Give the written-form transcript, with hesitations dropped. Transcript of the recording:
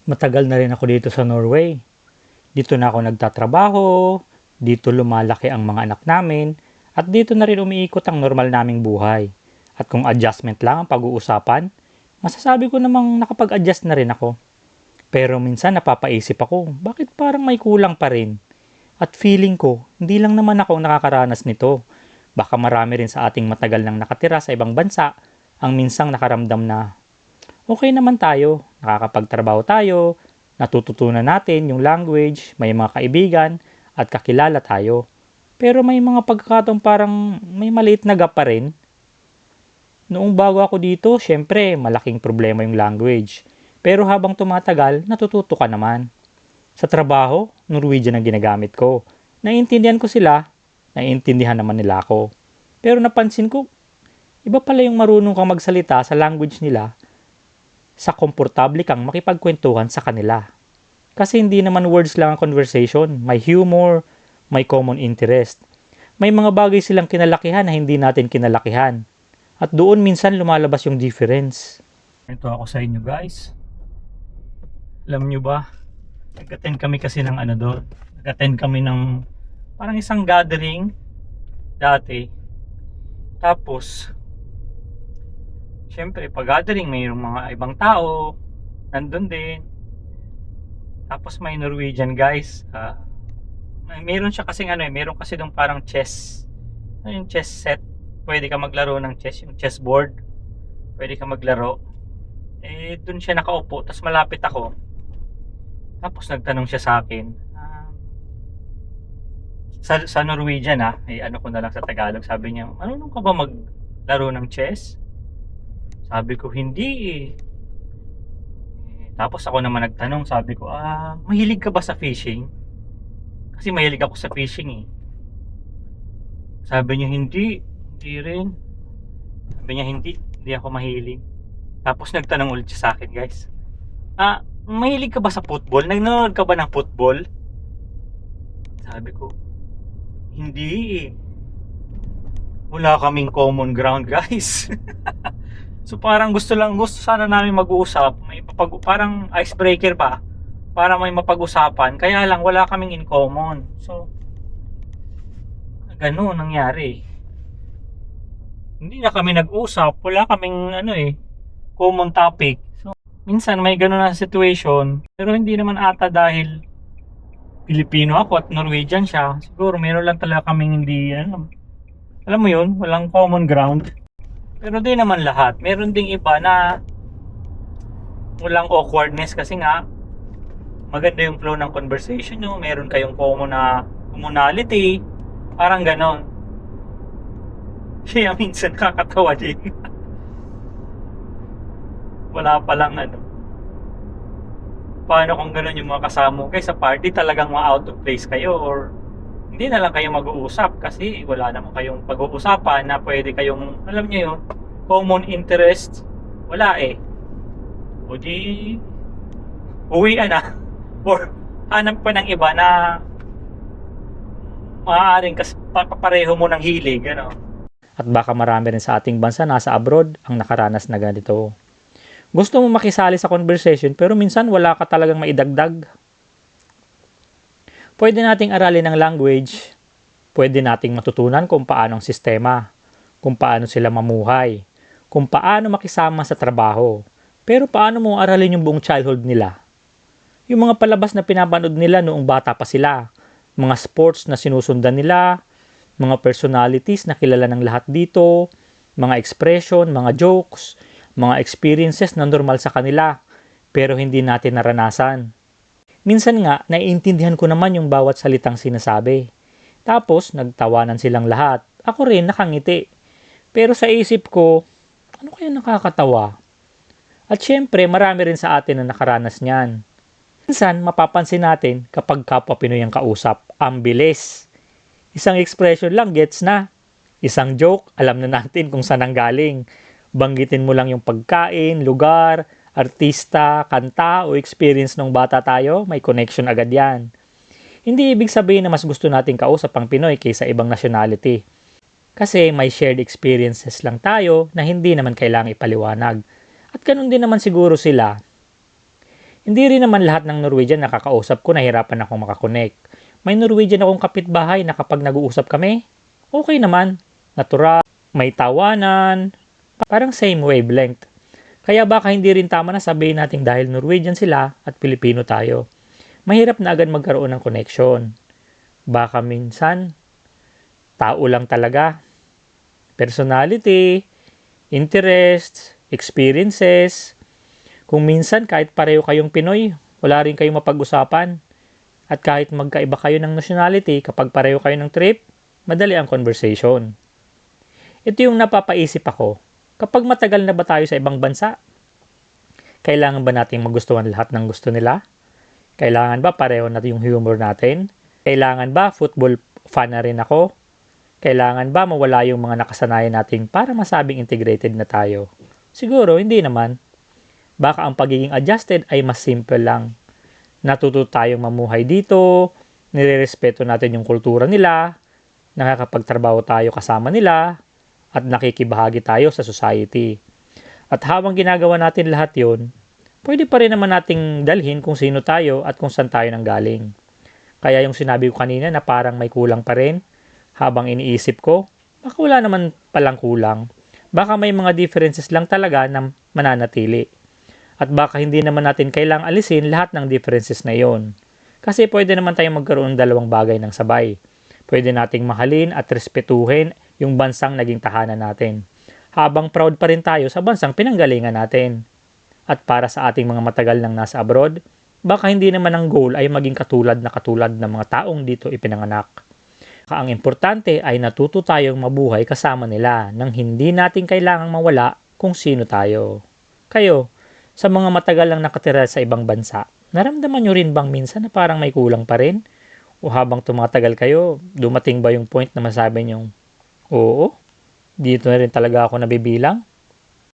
Matagal na rin ako dito sa Norway. Dito na ako nagtatrabaho, dito lumalaki ang mga anak namin, at dito na rin umiikot ang normal naming buhay. At kung adjustment lang ang pag-uusapan, masasabi ko namang nakapag-adjust na rin ako. Pero minsan napapaisip ako, bakit parang may kulang pa rin? At feeling ko, hindi lang naman ako ang nakakaranas nito. Baka marami rin sa ating matagal nang nakatira sa ibang bansa ang minsang nakaramdam na okay naman tayo, nakakapagtrabaho tayo, natututunan natin yung language, may mga kaibigan at kakilala tayo. Pero may mga pagkakataon parang may maliit na gap pa rin. Noong bago ako dito, syempre malaking problema yung language. Pero habang tumatagal, natututo ka naman. Sa trabaho, Norwegian ang ginagamit ko. Naiintindihan ko sila, naiintindihan naman nila ako. Pero napansin ko, iba pala yung marunong kang magsalita sa language nila sa komportable kang makipagkwentuhan sa kanila. Kasi hindi naman words lang ang conversation, may humor, may common interest. May mga bagay silang kinalakihan na hindi natin kinalakihan. At doon minsan lumalabas yung difference. Ito ako sa inyo guys. Alam nyo ba, nag-attend kami kasi ng doon. Nag-attend kami ng parang isang gathering dati. Tapos, syempre, pag gathering, mayroong mga ibang tao, nandun din. Tapos may Norwegian guys. Mayroon siya kasing mayroon kasi dong parang chess. Yung chess set. Pwede ka maglaro ng chess, yung chessboard. Pwede ka maglaro. Dun siya nakaupo, tapos malapit ako. Tapos nagtanong siya sa akin. Sa Norwegian ano ko na lang sa Tagalog. Sabi niya, marunong ka ba maglaro ng chess? Sabi ko, hindi eh. Tapos ako naman nagtanong, sabi ko, mahilig ka ba sa fishing? Kasi mahilig ako sa fishing eh. Sabi niya, hindi rin. Sabi niya, hindi ako mahilig. Tapos nagtanong ulit siya sa akin guys. Mahilig ka ba sa football? Nanonood ka ba ng football? Sabi ko, hindi eh. Wala kaming common ground guys. So parang gusto sana namin mag-uusap, parang icebreaker ba para may mapag-usapan, kaya lang wala kaming in common. So ganoon nangyari. Hindi na kami nag-usap, wala kaming common topic. So minsan may ganoon na situation, pero hindi naman ata dahil Pilipino ako at Norwegian siya. Siguro meron lang talaga kaming hindi alam mo yun, walang common ground. Pero di naman lahat. Meron ding iba na walang awkwardness kasi nga maganda yung flow ng conversation nyo. Meron kayong common na commonality. Parang ganon. Kaya minsan kakatawa din. Wala palang paano kung ganon yung mga kasama kayo sa party, talagang out of place kayo or hindi na lang kayo mag-uusap kasi wala naman kayong pag-uusapan na pwede kayong, alam nyo yun, common interest. Wala eh. O di uwian na or hanap pa ng iba na maaaring pareho mo ng hilig At baka marami rin sa ating bansa nasa abroad ang nakaranas na ganito. Gusto mo makisali sa conversation pero minsan wala ka talagang maidagdag. Pwede nating aralin ng language, pwede nating matutunan kung paano ang sistema, kung paano sila mamuhay, kung paano makisama sa trabaho. Pero paano mo aralin yung buong childhood nila? Yung mga palabas na pinapanood nila noong bata pa sila, mga sports na sinusundan nila, mga personalities na kilala ng lahat dito, mga expression, mga jokes, mga experiences na normal sa kanila, pero hindi natin naranasan. Minsan nga, naiintindihan ko naman yung bawat salitang sinasabi. Tapos, nagtawanan silang lahat. Ako rin, nakangiti. Pero sa isip ko, ano kaya nakakatawa? At syempre, marami rin sa atin na nakaranas niyan. Minsan, mapapansin natin kapag kapwa Pinoy ang kausap, ang bilis. Isang expression lang, gets na. Isang joke, alam na natin kung saan ang galing. Banggitin mo lang yung pagkain, lugar, artista, kanta o experience ng bata tayo, may connection agad yan. Hindi ibig sabihin na mas gusto nating kausap ang Pinoy kaysa ibang nationality. Kasi may shared experiences lang tayo na hindi naman kailangang ipaliwanag. At ganun din naman siguro sila. Hindi rin naman lahat ng Norwegian nakakausap ko nahirapan akong makakonect. May Norwegian akong kapitbahay na kapag nag-uusap kami, okay naman, natural, may tawanan, parang same wavelength. Kaya baka hindi rin tama na sabihin natin dahil Norwegian sila at Pilipino tayo. Mahirap na agad magkaroon ng connection. Baka minsan, tao lang talaga. Personality, interests, experiences. Kung minsan kahit pareho kayong Pinoy, wala rin kayong mapag-usapan. At kahit magkaiba kayo ng nationality, kapag pareho kayo ng trip, madali ang conversation. Ito yung napapaisip ako. Kapag matagal na ba tayo sa ibang bansa, kailangan ba nating magustuhan lahat ng gusto nila? Kailangan ba pareho natin yung humor natin? Kailangan ba football fan na rin ako? Kailangan ba mawala yung mga nakasanayan natin para masabing integrated na tayo? Siguro, hindi naman. Baka ang pagiging adjusted ay mas simple lang. Natuto tayong mamuhay dito, nirerespeto natin yung kultura nila, nakakapagtrabaho tayo kasama nila, at nakikibahagi tayo sa society. At habang ginagawa natin lahat yon, pwede pa rin naman nating dalhin kung sino tayo at kung saan tayo nanggaling. Kaya yung sinabi ko kanina na parang may kulang pa rin, habang iniisip ko, baka wala naman palang kulang. Baka may mga differences lang talaga na mananatili. At baka hindi naman natin kailangang alisin lahat ng differences na yon. Kasi pwede naman tayong magkaroon ng dalawang bagay ng sabay. Pwede nating mahalin at respetuhin yung bansang naging tahanan natin. Habang proud pa rin tayo sa bansang pinanggalingan natin. At para sa ating mga matagal nang nasa abroad, baka hindi naman ang goal ay maging katulad ng mga taong dito ipinanganak. Ang importante ay natuto tayong mabuhay kasama nila nang hindi natin kailangang mawala kung sino tayo. Kayo, sa mga matagal lang nakatira sa ibang bansa, naramdaman nyo rin bang minsan na parang may kulang pa rin? O habang tumatagal kayo, dumating ba yung point na masabi nyong, oo, dito na rin talaga ako nabibilang?